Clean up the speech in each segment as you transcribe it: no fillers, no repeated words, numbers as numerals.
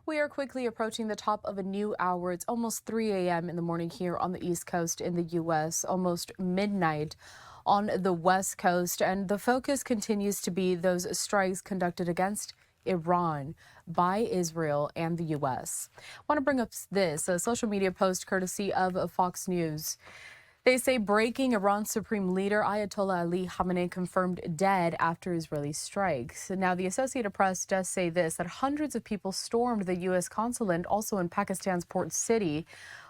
We are quickly approaching the top of a new hour. It's almost 3 a.m. in the morning here on the East Coast in the U.S., almost midnight on the West Coast. And the focus continues to be those strikes conducted against Iran by Israel and the U.S. I want to bring up this a social media post courtesy of Fox News. They say breaking Iran's supreme leader Ayatollah Ali Khamenei confirmed dead after Israeli strikes. Now, the Associated Press does say this, that hundreds of people stormed the US Consulate, also in Pakistan's port city,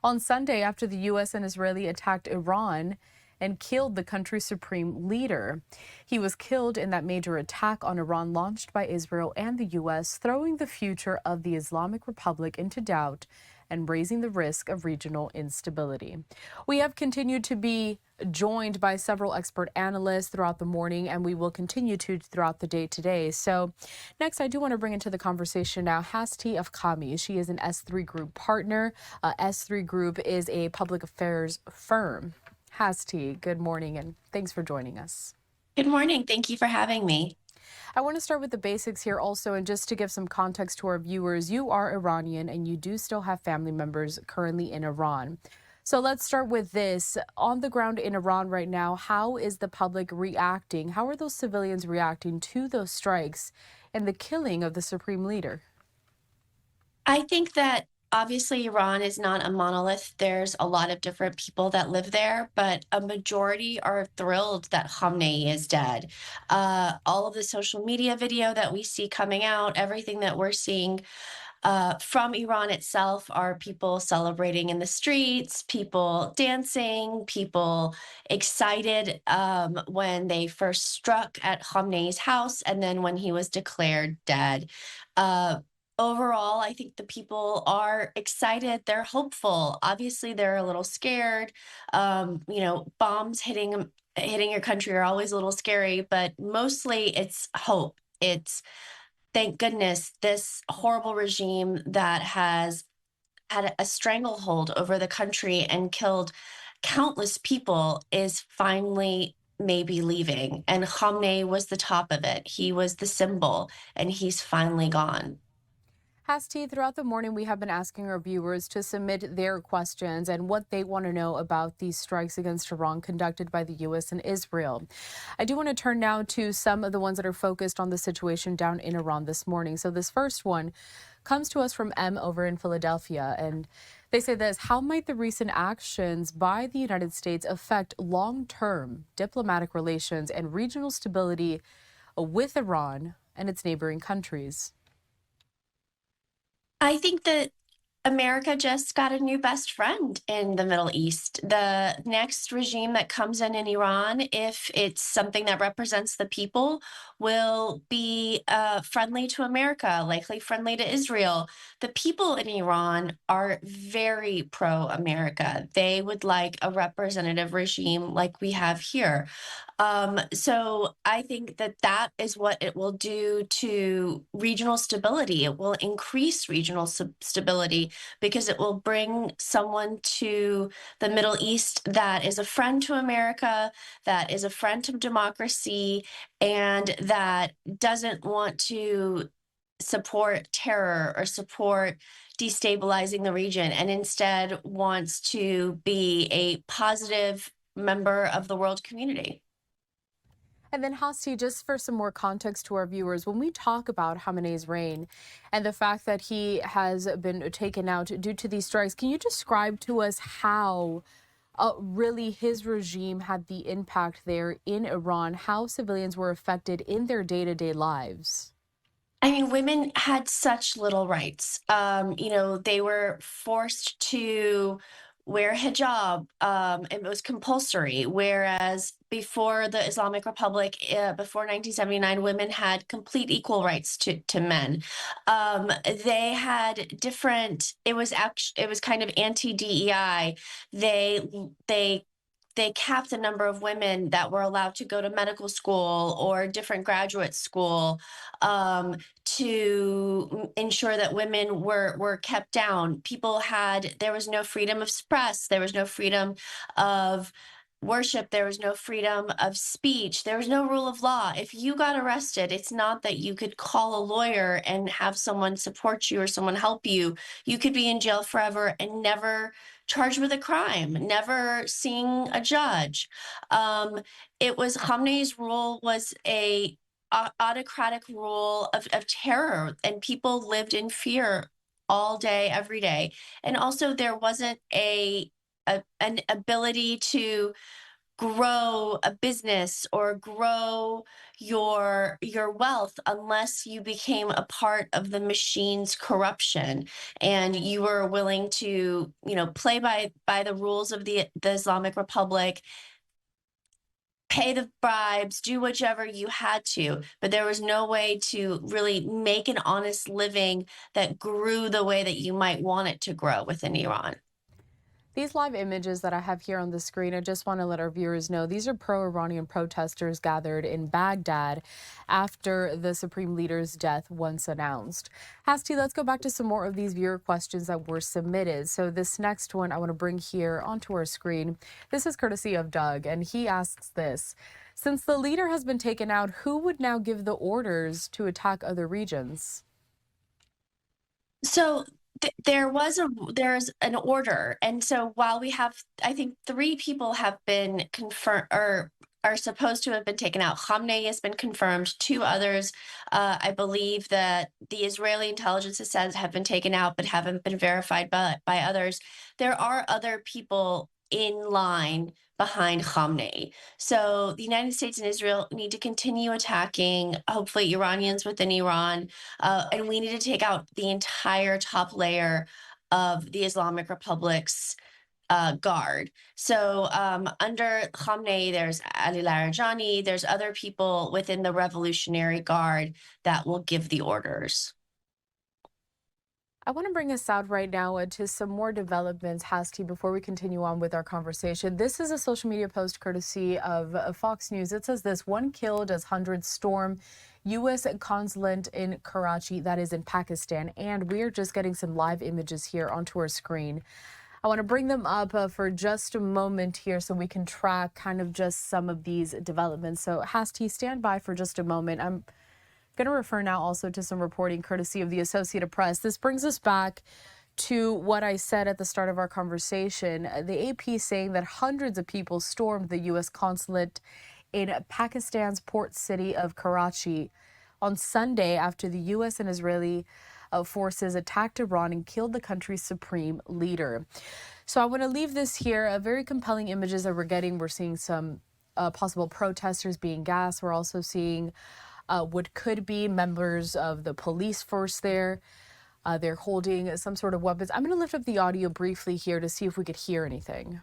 on Sunday after the US and Israeli attacked Iran and killed the country's supreme leader. He was killed in that major attack on Iran launched by Israel and the U.S., throwing the future of the Islamic Republic into doubt and raising the risk of regional instability. We have continued to be joined by several expert analysts throughout the morning, and we will continue to throughout the day today. So next, I do want to bring into the conversation now Hastie Afkhami. She is an S3 Group partner. S3 Group is a public affairs firm. Hastie, good morning, and thanks for joining us. Good morning. Thank you for having me. I want to start with the basics here also, and just to give some context to our viewers, you are Iranian and you do still have family members currently in Iran. So let's start with this. On the ground in Iran right now, how is the public reacting? How are those civilians reacting to those strikes and the killing of the supreme leader? I think that obviously Iran is not a monolith. There's a lot of different people that live there, but a majority are thrilled that Khamenei is dead. All of the social media video that we see coming out, everything that we're seeing from Iran itself are people celebrating in the streets, people dancing, people excited when they first struck at Khamenei's house, and then when he was declared dead. Uh, Overall, I think the people are excited. They're hopeful. Obviously, they're a little scared. Bombs hitting your country are always a little scary, but mostly it's hope. It's thank goodness this horrible regime that has had a stranglehold over the country and killed countless people is finally maybe leaving. And Khamenei was the top of it. He was the symbol, and he's finally gone. Hastie, throughout the morning, we have been asking our viewers to submit their questions and what they want to know about these strikes against Iran conducted by the U.S. and Israel. I do want to turn now to some of the ones that are focused on the situation down in Iran this morning. So this first one comes to us from M over in Philadelphia, and they say this: how might the recent actions by the United States affect long-term diplomatic relations and regional stability with Iran and its neighboring countries? I think that America just got a new best friend in the Middle East. The next regime that comes in Iran, if it's something that represents the people, will be friendly to America, likely friendly to Israel. The people in Iran are very pro America. They would like a representative regime like we have here. So I think that that is what it will do to regional stability. It will increase regional stability because it will bring someone to the Middle East that is a friend to America, that is a friend to democracy, and that doesn't want to support terror or support destabilizing the region, and instead wants to be a positive member of the world community. And then Hastie, just for some more context to our viewers, when we talk about Khamenei's reign and the fact that he has been taken out due to these strikes, can you describe to us how really his regime had the impact there in Iran, how civilians were affected in their day-to-day lives? I mean, women had such little rights. They were forced to wear hijab. It was compulsory. Whereas before the Islamic Republic, before 1979, women had complete equal rights to men. They had different. It was kind of anti-DEI. They they capped the number of women that were allowed to go to medical school or different graduate school, to ensure that women were kept down. There was no freedom of press, there was no freedom of worship, there was no freedom of speech, there was no rule of law. If you got arrested, it's not that you could call a lawyer and have someone support you or someone help you. You could be in jail forever and never charged with a crime, never seeing a judge. It was Khamenei's rule was a autocratic rule of terror, and people lived in fear all day, every day. And also, there wasn't an ability to grow a business or grow your wealth unless you became a part of the machine's corruption and you were willing to, play by the rules of the Islamic Republic, pay the bribes, do whichever you had to, but there was no way to really make an honest living that grew the way that you might want it to grow within Iran. These live images that I have here on the screen, I just want to let our viewers know these are pro-Iranian protesters gathered in Baghdad after the supreme leader's death once announced. Hastie, let's go back to some more of these viewer questions that were submitted. So this next one I want to bring here onto our screen. This is courtesy of Doug, and he asks this. Since the leader has been taken out, who would now give the orders to attack other regions? So there's an order, and so while we have, I think 3 people have been confirmed or are supposed to have been taken out. Khamenei has been confirmed. 2 others, I believe that the Israeli intelligence has said have been taken out, but haven't been verified by others. There are other people in line behind Khamenei. So the United States and Israel need to continue attacking, hopefully Iranians within Iran, and we need to take out the entire top layer of the Islamic Republic's guard. So under Khamenei, there's Ali Larijani, there's other people within the Revolutionary Guard that will give the orders. I want to bring us out right now to some more developments, Hastie, before we continue on with our conversation. This is a social media post courtesy of Fox News. It says this: 1 killed as hundreds storm US Consulate in Karachi, that is in Pakistan. And we're just getting some live images here onto our screen. I want to bring them up for just a moment here so we can track kind of just some of these developments. So Hastie, stand by for just a moment. I'm going to refer now also to some reporting courtesy of the Associated Press. This brings us back to what I said at the start of our conversation. The AP saying that hundreds of people stormed the US consulate in Pakistan's port city of Karachi on Sunday after the US and Israeli forces attacked Iran and killed the country's supreme leader. So I want to leave this here. Very compelling images that we're getting. We're seeing some possible protesters being gassed. We're also seeing what could be members of the police force there. They're holding some sort of weapons. I'm going to lift up the audio briefly here to see if we could hear anything.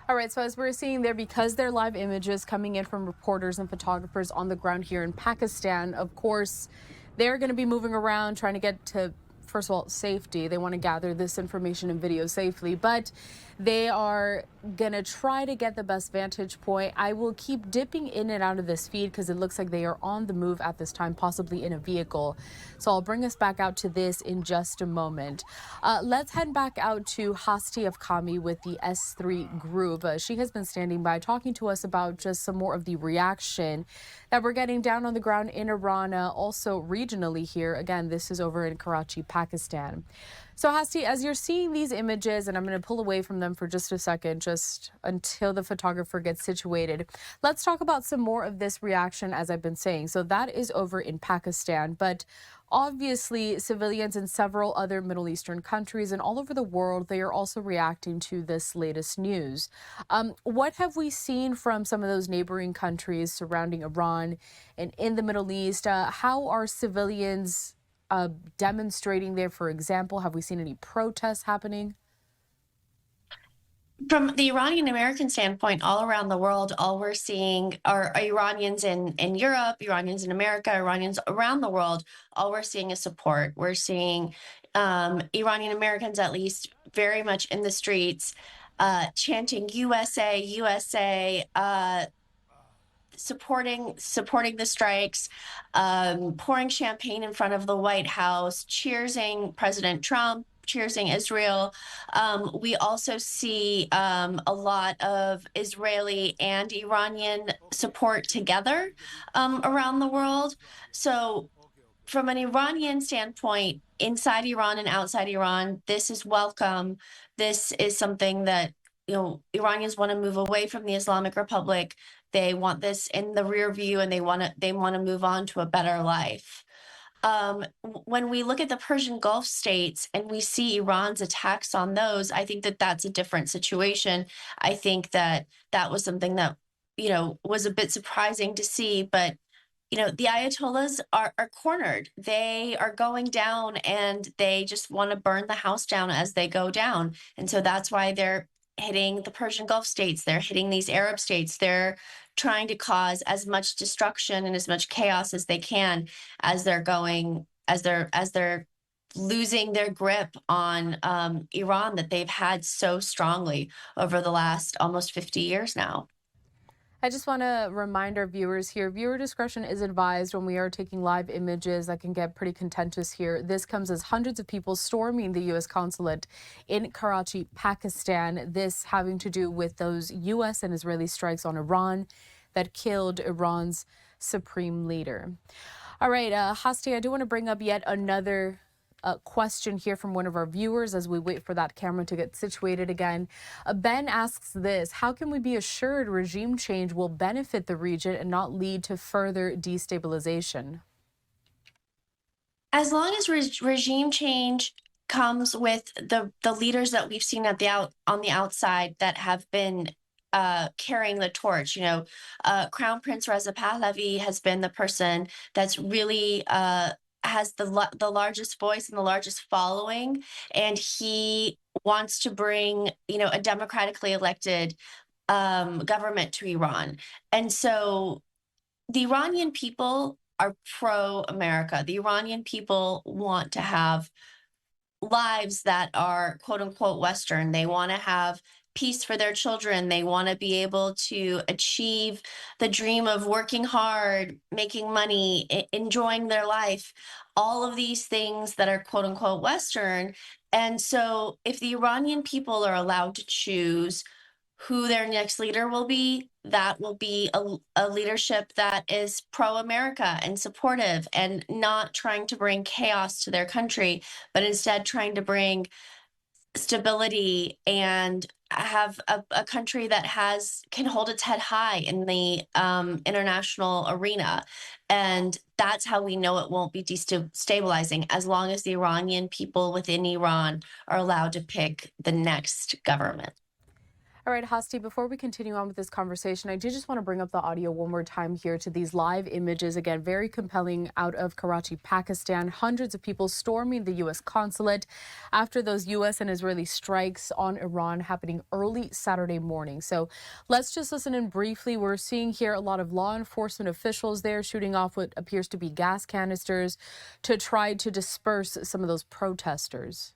All right, so as we're seeing there, because they're live images coming in from reporters and photographers on the ground here in Pakistan, of course, they're going to be moving around trying to get to, first of all, safety. They want to gather this information and video safely, but they are going to try to get the best vantage point. I will keep dipping in and out of this feed because it looks like they are on the move at this time, possibly in a vehicle. So I'll bring us back out to this in just a moment. Let's head back out to Hastie Afkhami with the S3 group. She has been standing by talking to us about just some more of the reaction that we're getting down on the ground in Iran, also regionally here. Again, this is over in Karachi, Pakistan. So Hastie, as you're seeing these images, and I'm going to pull away from them for just a second, just until the photographer gets situated, let's talk about some more of this reaction, as I've been saying. So that is over in Pakistan, but obviously civilians in several other Middle Eastern countries and all over the world, they are also reacting to this latest news. What have we seen from some of those neighboring countries surrounding Iran and in the Middle East? How are civilians demonstrating there, for example? Have we seen any protests happening? From the Iranian American standpoint, all around the world, all we're seeing are Iranians in Europe, Iranians in America, Iranians around the world. All we're seeing is support. We're seeing Iranian Americans, at least, very much in the streets, chanting USA, USA, supporting the strikes, pouring champagne in front of the White House, cheersing President Trump, cheersing Israel. We also see a lot of Israeli and Iranian support together around the world. So from an Iranian standpoint, inside Iran and outside Iran, this is welcome. This is something that, Iranians want to move away from the Islamic Republic. They want this in the rear view, and they want to move on to a better life. When we look at the Persian Gulf states and we see Iran's attacks on those, I think that that's a different situation. I think that that was something that, was a bit surprising to see, but the Ayatollahs are cornered. They are going down, and they just want to burn the house down as they go down. And so that's why they're hitting the Persian Gulf states. They're hitting these Arab states. They're trying to cause as much destruction and as much chaos as they can as they're losing their grip on Iran that they've had so strongly over the last almost 50 years now. I just want to remind our viewers here, viewer discretion is advised when we are taking live images that can get pretty contentious here. This comes as hundreds of people storming the US Consulate in Karachi, Pakistan. This having to do with those US and Israeli strikes on Iran that killed Iran's supreme leader. All right, Hastie, I do want to bring up yet another question here from one of our viewers as we wait for that camera to get situated again. Ben asks this: how can we be assured regime change will benefit the region and not lead to further destabilization? As long as regime change comes with the leaders that we've seen on the outside that have been carrying the torch. Crown Prince Reza Pahlavi has been the person that's really has the largest voice and the largest following, and he wants to bring a democratically elected government to Iran. And so the Iranian people are pro-America. The Iranian people want to have lives that are quote unquote Western. They want to have peace for their children. They want to be able to achieve the dream of working hard, making money, enjoying their life, all of these things that are quote unquote Western. And so if the Iranian people are allowed to choose who their next leader will be, that will be a leadership that is pro-America and supportive and not trying to bring chaos to their country, but instead trying to bring stability and have a country that can hold its head high in the international arena. And that's how we know it won't be destabilizing, as long as the Iranian people within Iran are allowed to pick the next government. All right, Hastie, before we continue on with this conversation, I do just want to bring up the audio one more time here to these live images. Again, very compelling out of Karachi, Pakistan. Hundreds of people storming the US consulate after those US and Israeli strikes on Iran happening early Saturday morning. So let's just listen in briefly. We're seeing here a lot of law enforcement officials there shooting off what appears to be gas canisters to try to disperse some of those protesters.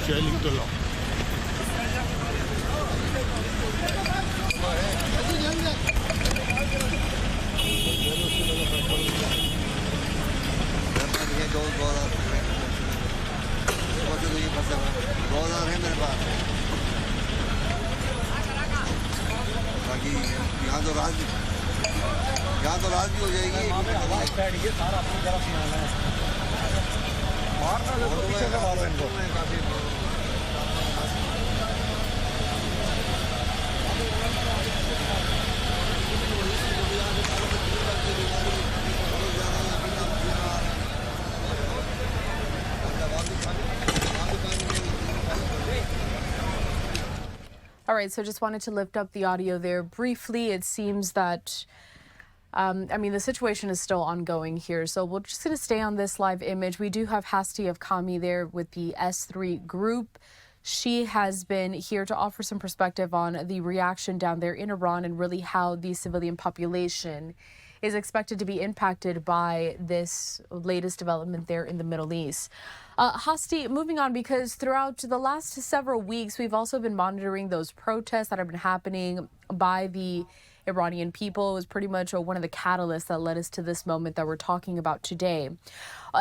Shelling to law. यहाँ तो रात भी हो जाएगी सारा अपनी तरफ से मारना तो पीछे से मारो इनको काफी All right, so just wanted to lift up the audio there briefly. It seems that I mean, the situation is still ongoing here, so we're just going to stay on this live image. We do have Hastie of Afkhami there with the S3 group. She has been here to offer some perspective on the reaction down there in Iran and really how the civilian population is expected to be impacted by this latest development there in the Middle East. Hastie, moving on, because throughout the last several weeks, we've also been monitoring those protests that have been happening by the Iranian people. It was pretty much one of the catalysts that led us to this moment that we're talking about today.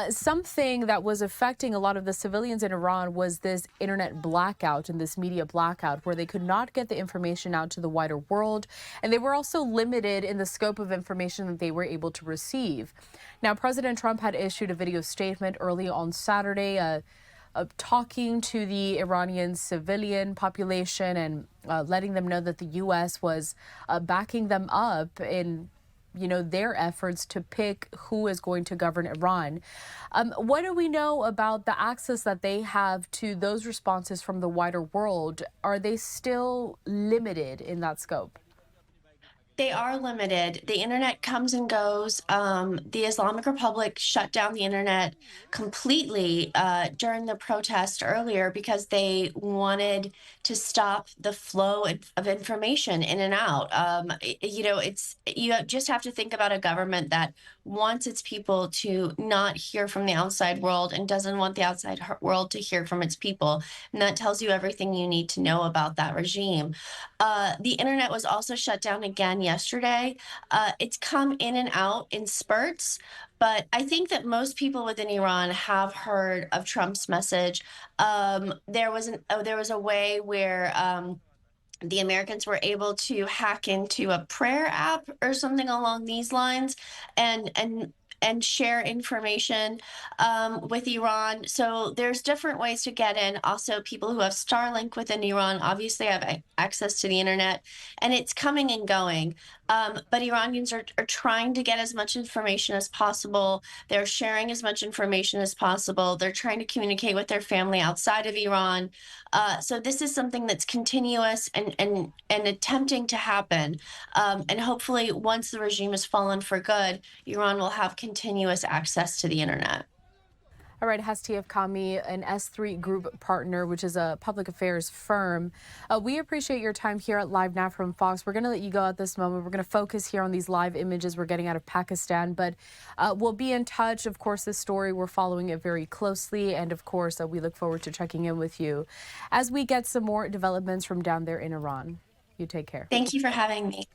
Something that was affecting a lot of the civilians in Iran was this internet blackout and this media blackout, where they could not get the information out to the wider world, and they were also limited in the scope of information that they were able to receive. Now, President Trump had issued a video statement early on Saturday, talking to the Iranian civilian population and letting them know that the U.S. was backing them up in their efforts to pick who is going to govern Iran. What do we know about the access that they have to those responses from the wider world? Are they still limited in that scope? They are limited. The internet comes and goes. The Islamic Republic shut down the internet completely during the protest earlier because they wanted to stop the flow of information in and out. You just have to think about a government that wants its people to not hear from the outside world and doesn't want the outside world to hear from its people. And that tells you everything you need to know about that regime. The internet was also shut down again yesterday. It's come in and out in spurts, but I think that most people within Iran have heard of Trump's message. There was a way where the Americans were able to hack into a prayer app or something along these lines, and share information with Iran. So there's different ways to get in. Also, people who have Starlink within Iran obviously have access to the internet, and it's coming and going. But Iranians are trying to get as much information as possible. They're sharing as much information as possible. They're trying to communicate with their family outside of Iran. So this is something that's continuous and attempting to happen. And hopefully, once the regime has fallen for good, Iran will have continuous access to the internet. All right, Hastie of Afkhami, an S3 Group partner, which is a public affairs firm. We appreciate your time here at LiveNOW from Fox. We're going to let you go at this moment. We're going to focus here on these live images we're getting out of Pakistan, but we'll be in touch. Of course, this story, we're following it very closely, and of course, we look forward to checking in with you as we get some more developments from down there in Iran. You take care. Thank you for having me.